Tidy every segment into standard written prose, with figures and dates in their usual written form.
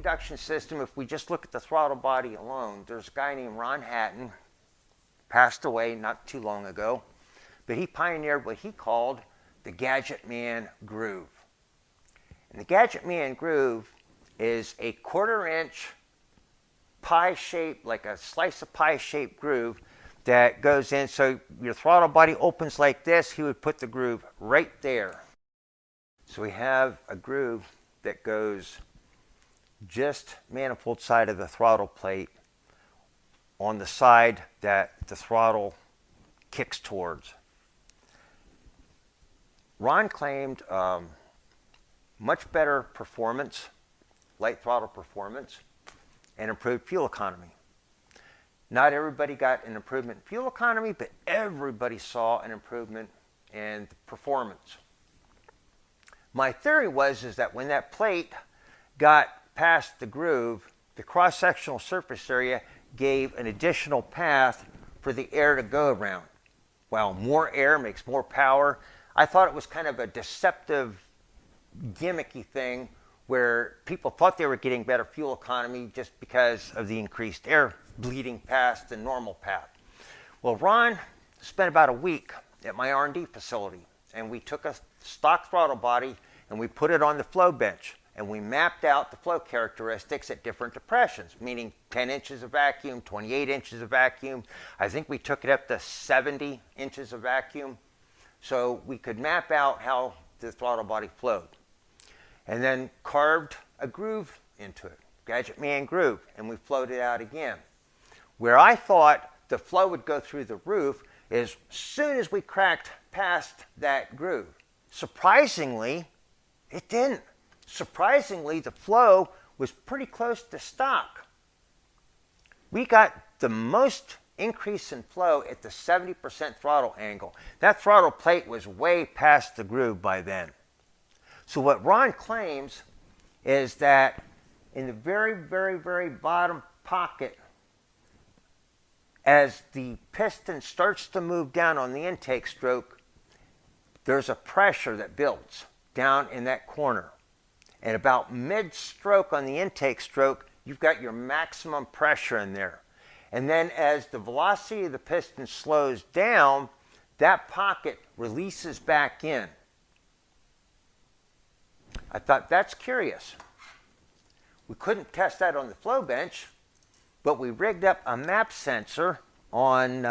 induction system, if we just look at the throttle body alone, there's a guy named Ron Hatton, passed away not too long ago, but he pioneered what he called the Gadgetman Groove. And the Gadgetman Groove is a 1/4 inch pie shape, like a slice of pie shaped groove that goes in. So your throttle body opens like this. He would put the groove right there. So we have a groove that goes just manifold side of the throttle plate on the side that the throttle kicks towards. Ron claimed much better performance, light throttle performance, and improved fuel economy. Not everybody got an improvement in fuel economy, but everybody saw an improvement in performance. My theory is that when that plate got past the groove, the cross-sectional surface area gave an additional path for the air to go around. Well, more air makes more power. I thought it was kind of a deceptive, gimmicky thing where people thought they were getting better fuel economy just because of the increased air bleeding past the normal path. Well, Ron spent about a week at my R&D facility, and we took a stock throttle body and we put it on the flow bench, and we mapped out the flow characteristics at different depressions, meaning 10 inches of vacuum, 28 inches of vacuum. I think we took it up to 70 inches of vacuum, so we could map out how the throttle body flowed. And then carved a groove into it, Gadgetman Groove, and we flowed it out again. Where I thought the flow would go through the roof is as soon as we cracked past that groove. Surprisingly, it didn't. Surprisingly, the flow was pretty close to stock. We got the most increase in flow at the 70% throttle angle. That throttle plate was way past the groove by then. So what Ron claims is that in the very, very, very bottom pocket, as the piston starts to move down on the intake stroke, there's a pressure that builds down in that corner. And about mid-stroke on the intake stroke, you've got your maximum pressure in there. And then as the velocity of the piston slows down, that pocket releases back in. I thought, that's curious. We couldn't test that on the flow bench, but we rigged up a map sensor on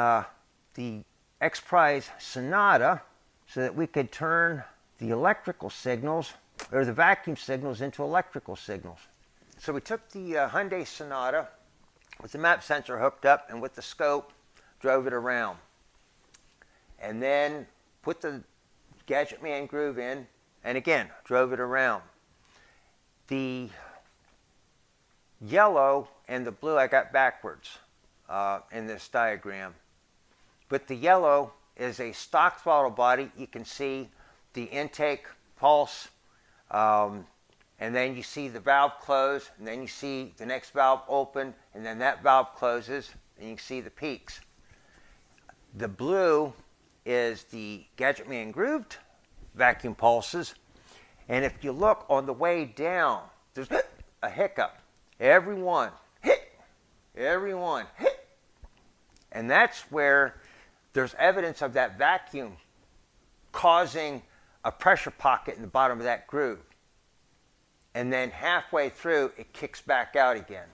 the X Prize Sonata so that we could turn the electrical signals, or the vacuum signals, into electrical signals. So we took the Hyundai Sonata with the map sensor hooked up, and with the scope, drove it around. And then put the Gadgetman Groove in, and again, drove it around. The yellow and the blue I got backwards in this diagram. But the yellow is a stock throttle body. You can see the intake pulse, and then you see the valve close, and then you see the next valve open, and then that valve closes, and you can see the peaks. The blue is the Gadgetman Grooved vacuum pulses, and if you look on the way down, there's a hiccup. Everyone hit, everyone hit, and that's where there's evidence of that vacuum causing a pressure pocket in the bottom of that groove. And then halfway through, it kicks back out again.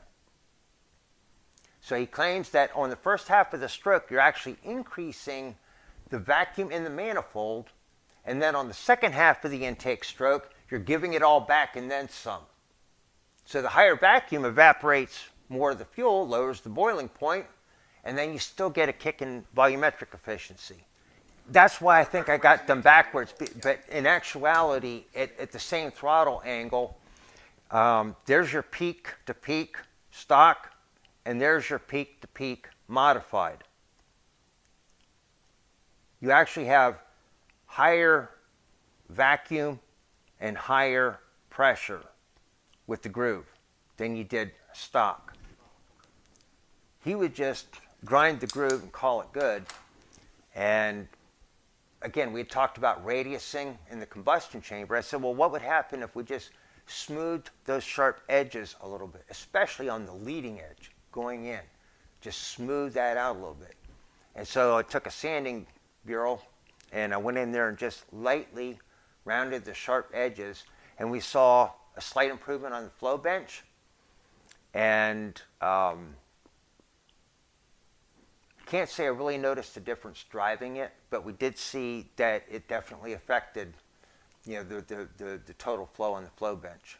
So he claims that on the first half of the stroke, you're actually increasing the vacuum in the manifold, and then on the second half of the intake stroke, you're giving it all back and then some. So the higher vacuum evaporates more of the fuel, lowers the boiling point, and then you still get a kick in volumetric efficiency. That's why I think I got them backwards, but in actuality, at the same throttle angle, there's your peak to peak stock, and there's your peak to peak modified. You actually have higher vacuum and higher pressure with the groove than you did stock. He would just grind the groove and call it good. And again, we had talked about radiusing in the combustion chamber. I said, well, what would happen if we just smoothed those sharp edges a little bit, especially on the leading edge going in. Just smooth that out a little bit. And so I took a sanding bureau and I went in there and just lightly rounded the sharp edges, and we saw a slight improvement on the flow bench. And can't say I really noticed a difference driving it, but we did see that it definitely affected, the total flow on the flow bench.